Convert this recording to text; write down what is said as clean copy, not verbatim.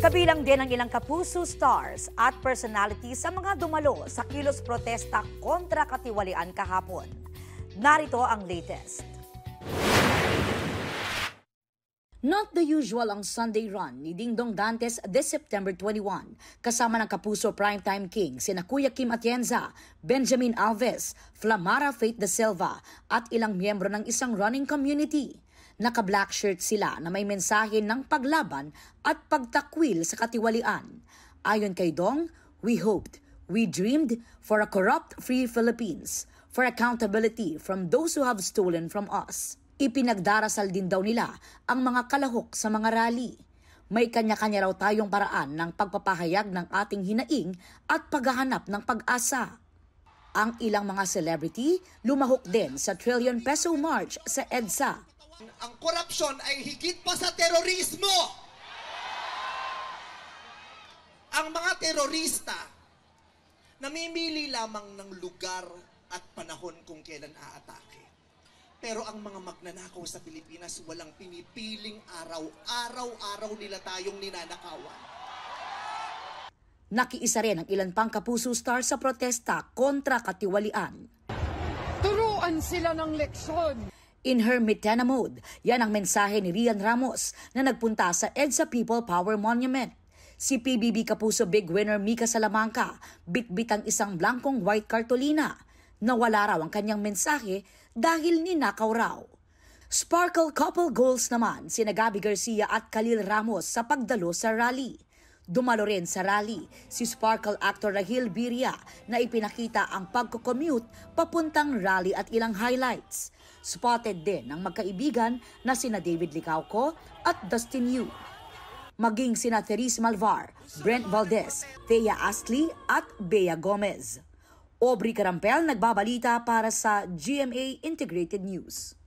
Kabilang din ang ilang kapuso stars at personalities sa mga dumalo sa kilos protesta kontra katiwalian kahapon. Narito ang latest. Not the usual ang Sunday run ni Dingdong Dantes this September 21. Kasama ng kapuso primetime king sina Kuya Kim Atienza, Benjamin Alves, Flamara Faith de Silva at ilang miyembro ng isang running community. Naka-black shirt sila na may mensahe ng paglaban at pagtakwil sa katiwalian. Ayon kay Dong, we hoped, we dreamed for a corrupt-free Philippines, for accountability from those who have stolen from us. Ipinagdarasal din daw nila ang mga kalahok sa mga rally. May kanya-kanya raw tayong paraan ng pagpapahayag ng ating hinaing at paghahanap ng pag-asa. Ang ilang mga celebrity lumahok din sa trillion peso march sa EDSA. Ang korupsyon ay higit pa sa terorismo. Ang mga terorista namimili lamang ng lugar at panahon kung kailan aatake. Pero ang mga magnanakaw sa Pilipinas walang pinipiling araw. Araw-araw nila tayong ninanakawan. Nakiisa rin ang ilan pang kapuso stars sa protesta kontra katiwalian. Turuan sila ng leksyon. In her Mitena mode, yan ang mensahe ni Rian Ramos na nagpunta sa EDSA People Power Monument. Si PBB Kapuso Big Winner Mika Salamanca bitbit ang isang blankong white cartolina. Nawala raw ang kanyang mensahe dahil ninakaw raw. Sparkle couple goals naman sina Gabby Garcia at Khalil Ramos sa pagdalo sa rally. Dumalo rin sa rally si Sparkle actor Rahil Birria na ipinakita ang pagko-commute papuntang rally at ilang highlights. Spotted din ang magkaibigan na sina David Licauco at Dustin Yu. Maging sina Therese Malvar, Brent Valdez, Thea Astley at Bea Gomez. Aubrey Carampel nagbabalita para sa GMA Integrated News.